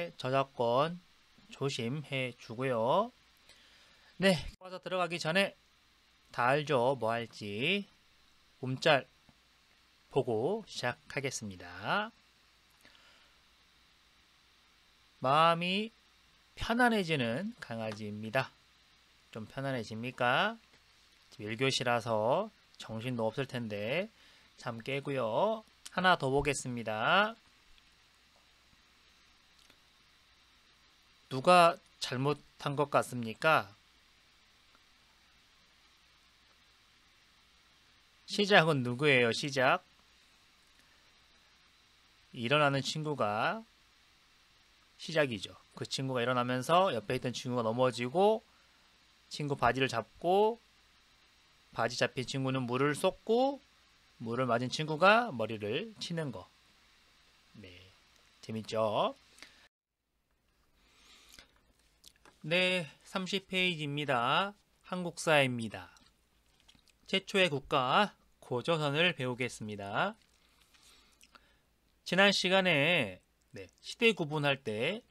때 저작권 조심해 주고요. 네, 와서 들어가기 전에 다 알죠? 뭐 할지. 움짤 보고 시작하겠습니다. 마음이 편안해지는 강아지입니다. 좀 편안해집니까? 1교시라서 정신도 없을 텐데 잠 깨고요. 하나 더 보겠습니다. 누가 잘못한 것 같습니까? 시작은 누구예요? 시작. 일어나는 친구가 시작이죠. 그 친구가 일어나면서 옆에 있던 친구가 넘어지고 친구 바지를 잡고 바지 잡힌 친구는 물을 쏟고 물을 맞은 친구가 머리를 치는 거. 네, 재밌죠? 네, 30페이지입니다. 한국사입니다. 최초의 국가 고조선을 배우겠습니다. 지난 시간에 시대 구분할 때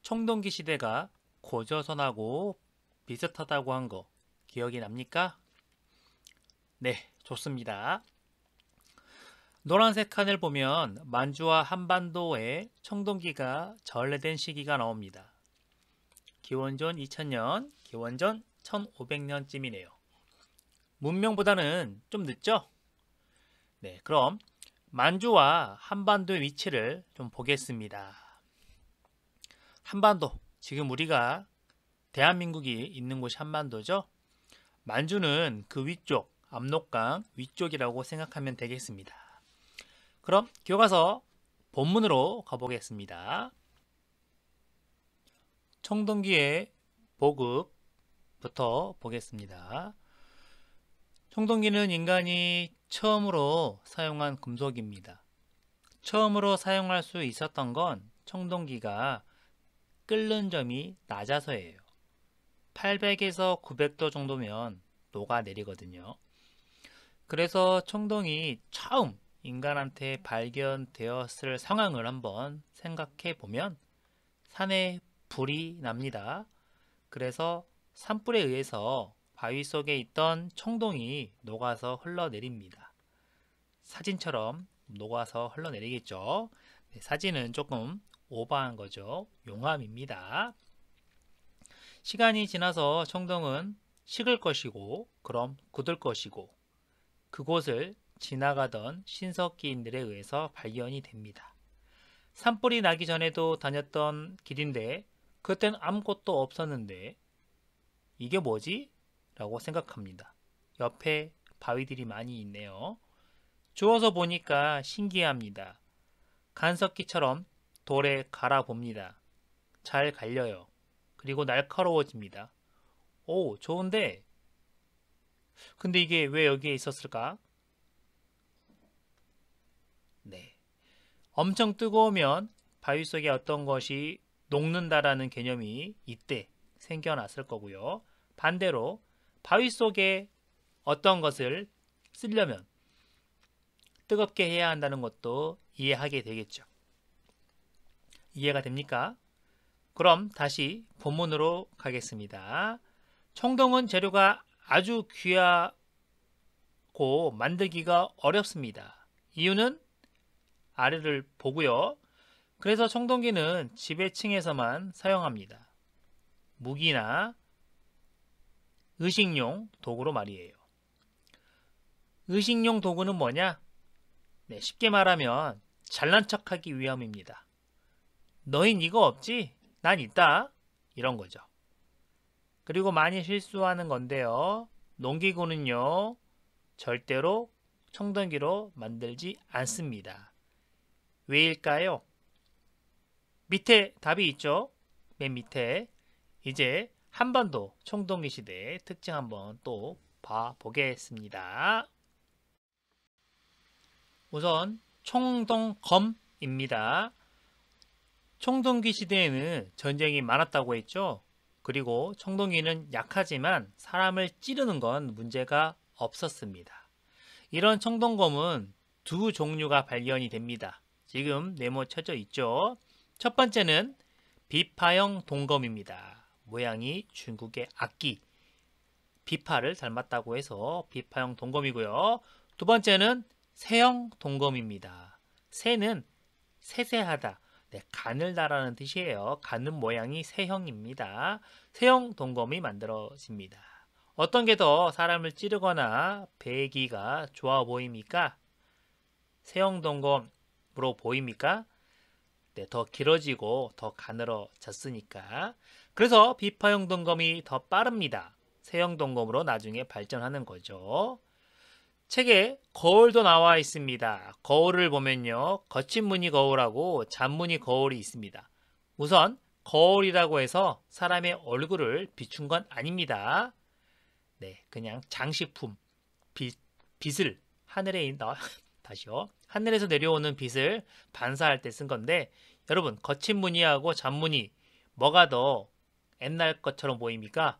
청동기 시대가 고조선하고 비슷하다고 한 거 기억이 납니까? 네, 좋습니다. 노란색 칸을 보면 만주와 한반도에 청동기가 전래된 시기가 나옵니다. 기원전 2000년, 기원전 1500년쯤이네요. 문명보다는 좀 늦죠? 네, 그럼 만주와 한반도의 위치를 좀 보겠습니다. 한반도, 지금 우리가 대한민국이 있는 곳이 한반도죠? 만주는 그 위쪽, 압록강 위쪽이라고 생각하면 되겠습니다. 그럼 교과서 본문으로 가보겠습니다. 청동기의 보급부터 보겠습니다. 청동기는 인간이 처음으로 사용한 금속입니다. 처음으로 사용할 수 있었던 건 청동기가 끓는 점이 낮아서예요. 800에서 900도 정도면 녹아내리거든요. 그래서 청동이 처음 인간한테 발견되었을 상황을 한번 생각해 보면 산에 불이 납니다. 그래서 산불에 의해서 바위 속에 있던 청동이 녹아서 흘러내립니다. 사진처럼 녹아서 흘러내리겠죠. 네, 사진은 조금 오버한 거죠. 용암입니다. 시간이 지나서 청동은 식을 것이고 그럼 굳을 것이고 그곳을 지나가던 신석기인들에 의해서 발견이 됩니다. 산불이 나기 전에도 다녔던 길인데 그땐 아무것도 없었는데 이게 뭐지? 라고 생각합니다. 옆에 바위들이 많이 있네요. 주워서 보니까 신기합니다. 간석기처럼 돌에 갈아봅니다. 잘 갈려요. 그리고 날카로워집니다. 오, 좋은데 근데 이게 왜 여기에 있었을까? 네, 엄청 뜨거우면 바위 속에 어떤 것이 녹는다라는 개념이 이때 생겨났을 거고요. 반대로 바위 속에 어떤 것을 쓰려면 뜨겁게 해야 한다는 것도 이해하게 되겠죠. 이해가 됩니까? 그럼 다시 본문으로 가겠습니다. 청동은 재료가 아주 귀하고 만들기가 어렵습니다. 이유는 아래를 보고요. 그래서 청동기는 지배층에서만 사용합니다. 무기나 의식용 도구로 말이에요. 의식용 도구는 뭐냐? 네, 쉽게 말하면 잘난 척하기 위함입니다. 너흰 이거 없지? 난 있다. 이런 거죠. 그리고 많이 실수하는 건데요. 농기구는요, 절대로 청동기로 만들지 않습니다. 왜일까요? 밑에 답이 있죠? 맨 밑에. 이제 한반도 청동기 시대의 특징 한번 또 봐보겠습니다. 우선 청동검입니다. 청동기 시대에는 전쟁이 많았다고 했죠. 그리고 청동기는 약하지만 사람을 찌르는 건 문제가 없었습니다. 이런 청동검은 두 종류가 발견이 됩니다. 지금 네모 쳐져 있죠. 첫 번째는 비파형 동검입니다. 모양이 중국의 악기 비파를 닮았다고 해서 비파형 동검이고요. 두 번째는 새형 동검입니다. 새는 세세하다, 네, 가늘다라는 뜻이에요. 가는 모양이 새형입니다. 새형 동검이 만들어집니다. 어떤 게 더 사람을 찌르거나 베기가 좋아 보입니까? 새형 동검으로 보입니까? 네, 더 길어지고 더 가늘어졌으니까. 그래서 비파형 동검이 더 빠릅니다. 새형 동검으로 나중에 발전하는 거죠. 책에 거울도 나와 있습니다. 거울을 보면요, 거친 무늬 거울하고 잔무늬 거울이 있습니다. 우선 거울이라고 해서 사람의 얼굴을 비춘 건 아닙니다. 네, 그냥 장식품, 빛을 다시요. 하늘에서 내려오는 빛을 반사할 때 쓴 건데, 여러분, 거친 무늬하고 잔무늬 뭐가 더 옛날 것처럼 보입니까?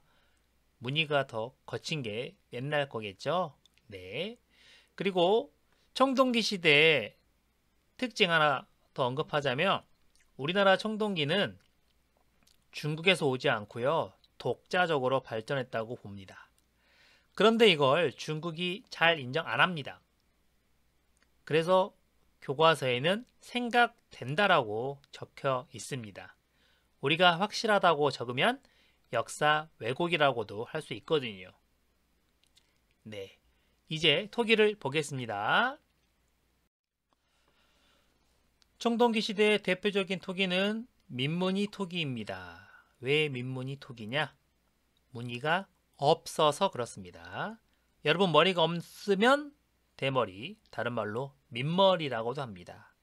무늬가 더 거친 게 옛날 거겠죠? 네. 그리고 청동기 시대의 특징 하나 더 언급하자면, 우리나라 청동기는 중국에서 오지 않고요, 독자적으로 발전했다고 봅니다. 그런데 이걸 중국이 잘 인정 안 합니다. 그래서 교과서에는 생각된다라고 적혀 있습니다. 우리가 확실하다고 적으면 역사 왜곡이라고도 할 수 있거든요. 네, 이제 토기를 보겠습니다. 청동기 시대의 대표적인 토기는 민무늬 토기입니다. 왜 민무늬 토기냐? 무늬가 없어서 그렇습니다. 여러분, 머리가 없으면 대머리, 다른 말로 민머리라고도 합니다.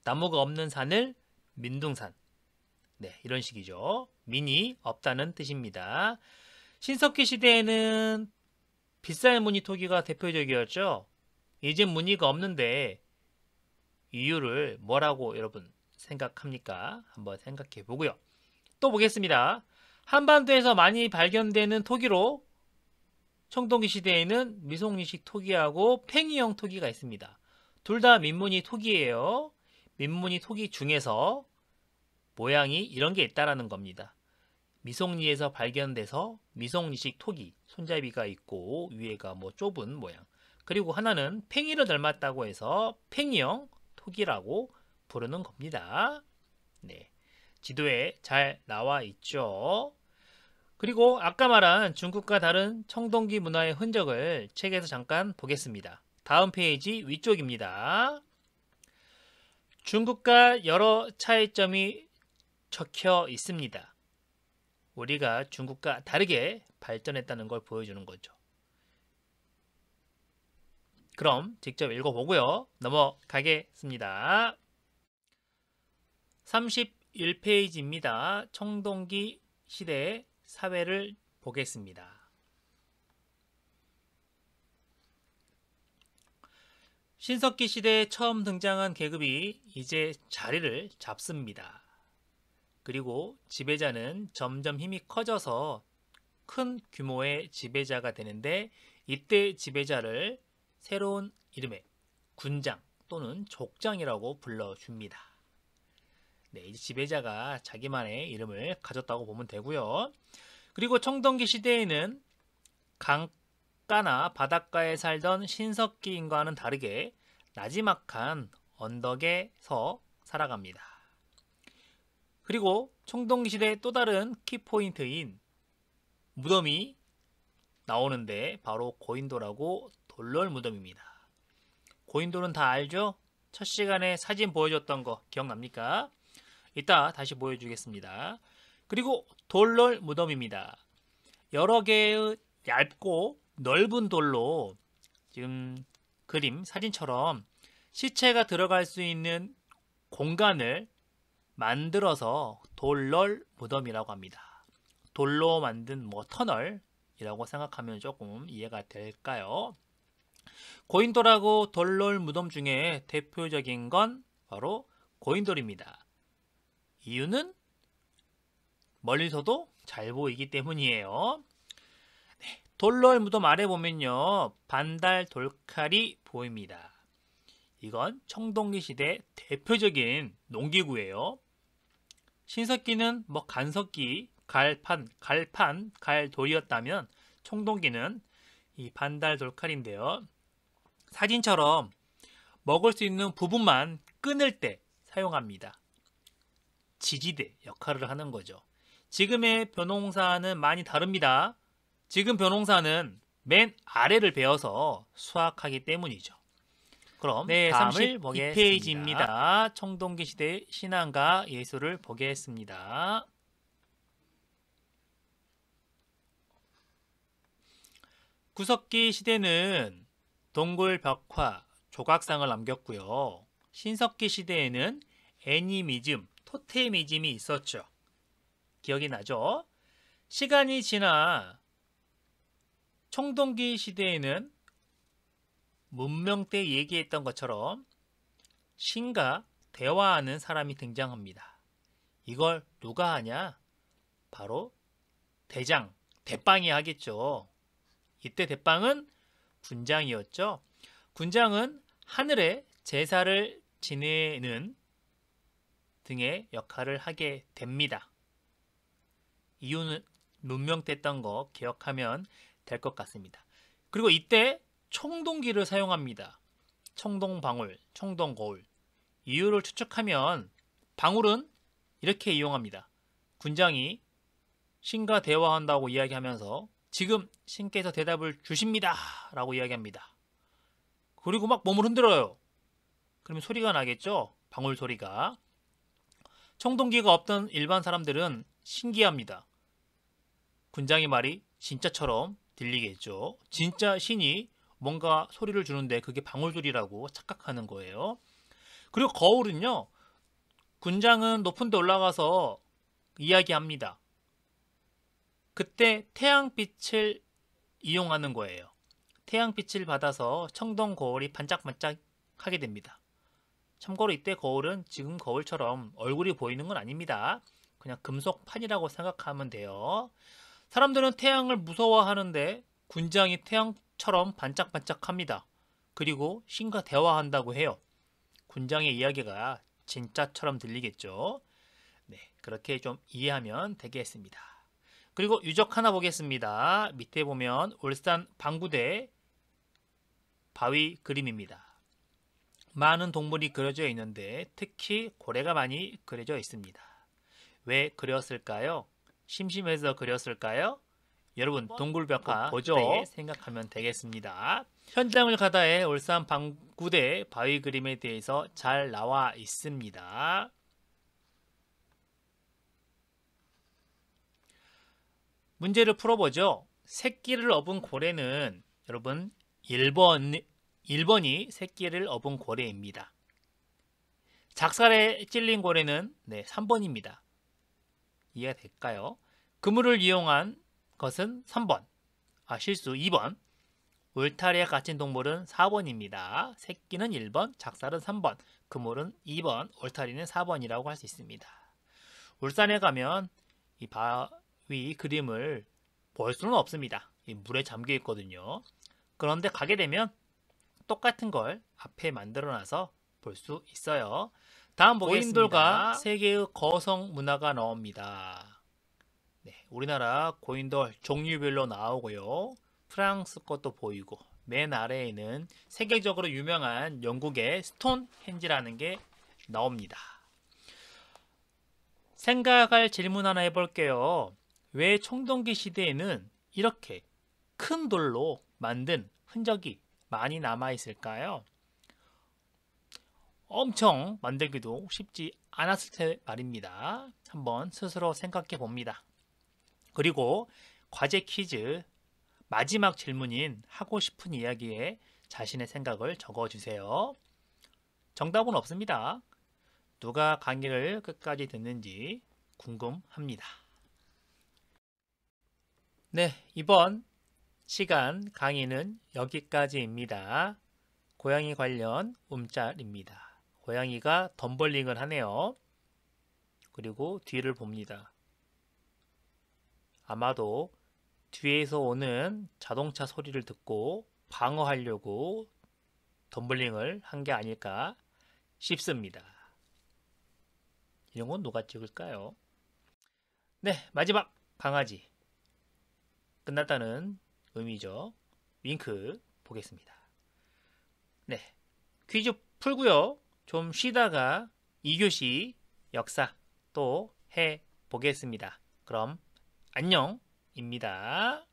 나무가 없는 산을 민둥산, 네, 이런 식이죠. 민이 없다는 뜻입니다. 신석기 시대에는 빗살무늬 토기가 대표적이었죠. 이제 무늬가 없는데 이유를 뭐라고 여러분 생각합니까? 한번 생각해 보고요. 또 보겠습니다. 한반도에서 많이 발견되는 토기로 청동기 시대에는 미송리식 토기하고 팽이형 토기가 있습니다. 둘 다 민무늬 토기예요. 민무늬 토기 중에서 모양이 이런 게 있다라는 겁니다. 미송리에서 발견돼서 미송리식 토기, 손잡이가 있고 위에가 뭐 좁은 모양. 그리고 하나는 팽이를 닮았다고 해서 팽이형 토기라고 부르는 겁니다. 네, 지도에 잘 나와 있죠. 그리고 아까 말한 중국과 다른 청동기 문화의 흔적을 책에서 잠깐 보겠습니다. 다음 페이지 위쪽입니다. 중국과 여러 차이점이 적혀 있습니다. 우리가 중국과 다르게 발전했다는 걸 보여주는 거죠. 그럼 직접 읽어보고요, 넘어가겠습니다. 31페이지입니다. 청동기 시대의 사회를 보겠습니다. 신석기 시대에 처음 등장한 계급이 이제 자리를 잡습니다. 그리고 지배자는 점점 힘이 커져서 큰 규모의 지배자가 되는데, 이때 지배자를 새로운 이름의 군장 또는 족장이라고 불러줍니다. 네, 이제 지배자가 자기만의 이름을 가졌다고 보면 되고요. 그리고 청동기 시대에는 강가나 바닷가에 살던 신석기인과는 다르게 나지막한 언덕에서 살아갑니다. 그리고 청동기 시대의 또 다른 키포인트인 무덤이 나오는데, 바로 고인돌하고 돌롤 무덤입니다. 고인돌은 다 알죠? 첫 시간에 사진 보여줬던 거 기억납니까? 이따 다시 보여주겠습니다. 그리고 돌롤 무덤입니다. 여러 개의 얇고 넓은 돌로 지금 그림, 사진처럼 시체가 들어갈 수 있는 공간을 만들어서 돌롤 무덤이라고 합니다. 돌로 만든 터널이라고 생각하면 조금 이해가 될까요? 고인돌하고 돌롤 무덤 중에 대표적인 건 바로 고인돌입니다. 이유는 멀리서도 잘 보이기 때문이에요. 네, 돌롤 무덤 아래 보면요, 반달 돌칼이 보입니다. 이건 청동기 시대 대표적인 농기구예요. 신석기는 뭐 간석기, 갈판, 갈돌이었다면 청동기는 이 반달 돌칼인데요. 사진처럼 먹을 수 있는 부분만 끊을 때 사용합니다. 지지대 역할을 하는 거죠. 지금의 벼농사는 많이 다릅니다. 지금 벼농사는 맨 아래를 베어서 수확하기 때문이죠. 그럼 다음을 보겠습니다. 32페이지입니다. 청동기 시대의 신앙과 예술을 보겠습니다. 구석기 시대는 동굴 벽화, 조각상을 남겼고요. 신석기 시대에는 애니미즘, 토테미즘이 있었죠. 기억이 나죠? 시간이 지나 청동기 시대에는 문명 때 얘기했던 것처럼 신과 대화하는 사람이 등장합니다. 이걸 누가 하냐? 바로 대빵이 하겠죠. 이때 대빵은 군장이었죠. 군장은 하늘에 제사를 지내는 등의 역할을 하게 됩니다. 이유는 문명 때 했던 거 기억하면 될 것 같습니다. 그리고 이때 청동기를 사용합니다. 청동방울, 청동거울. 이유를 추측하면 방울은 이렇게 이용합니다. 군장이 신과 대화한다고 이야기하면서 지금 신께서 대답을 주십니다 라고 이야기합니다. 그리고 막 몸을 흔들어요. 그러면 소리가 나겠죠? 방울 소리가. 청동기가 없던 일반 사람들은 신기합니다. 군장의 말이 진짜처럼 들리겠죠. 진짜 신이 뭔가 소리를 주는데 그게 방울 소리라고 착각하는 거예요. 그리고 거울은요. 군장은 높은 데 올라가서 이야기합니다. 그때 태양빛을 이용하는 거예요. 태양빛을 받아서 청동 거울이 반짝반짝하게 됩니다. 참고로 이때 거울은 지금 거울처럼 얼굴이 보이는 건 아닙니다. 그냥 금속판이라고 생각하면 돼요. 사람들은 태양을 무서워하는데 군장이 태양처럼 반짝반짝합니다. 그리고 신과 대화한다고 해요. 군장의 이야기가 진짜처럼 들리겠죠. 네, 그렇게 좀 이해하면 되겠습니다. 그리고 유적 하나 보겠습니다. 밑에 보면 울산 방구대 바위 그림입니다. 많은 동물이 그려져 있는데 특히 고래가 많이 그려져 있습니다. 왜 그렸을까요? 심심해서 그렸을까요? 여러분 동굴벽화 보죠. 생각하면 되겠습니다. 현장을 가다해 울산 방구대 바위 그림에 대해서 잘 나와 있습니다. 문제를 풀어보죠. 새끼를 업은 고래는 여러분 1번이 새끼를 업은 고래입니다. 작살에 찔린 고래는 3번입니다. 이해가 될까요? 그물을 이용한 것은 3번. 실수 2번. 울타리에 갇힌 동물은 4번입니다. 새끼는 1번, 작살은 3번, 그물은 2번, 울타리는 4번이라고 할 수 있습니다. 울산에 가면 이 바위 그림을 볼 수는 없습니다. 이 물에 잠겨 있거든요. 그런데 가게 되면 똑같은 걸 앞에 만들어놔서 볼 수 있어요. 다음 보겠습니다. 고인돌과 세계의 거성 문화가 나옵니다. 네, 우리나라 고인돌 종류별로 나오고요. 프랑스 것도 보이고 맨 아래에는 세계적으로 유명한 영국의 스톤헨지라는 게 나옵니다. 생각할 질문 하나 해볼게요. 왜 청동기 시대에는 이렇게 큰 돌로 만든 흔적이 많이 남아있을까요? 엄청 만들기도 쉽지 않았을 테 말입니다. 한번 스스로 생각해 봅니다. 그리고 과제 퀴즈 마지막 질문인 하고 싶은 이야기에 자신의 생각을 적어주세요. 정답은 없습니다. 누가 강의를 끝까지 듣는지 궁금합니다. 네, 이번 시간 강의는 여기까지입니다. 고양이 관련 움짤입니다. 고양이가 덤블링을 하네요. 그리고 뒤를 봅니다. 아마도 뒤에서 오는 자동차 소리를 듣고 방어하려고 덤블링을 한 게 아닐까 싶습니다. 이런 건 누가 찍을까요? 네, 마지막 강아지. 끝났다는 의미죠. 윙크 보겠습니다. 네, 퀴즈 풀고요. 좀 쉬다가 2교시 역사 또 해 보겠습니다. 그럼 안녕입니다.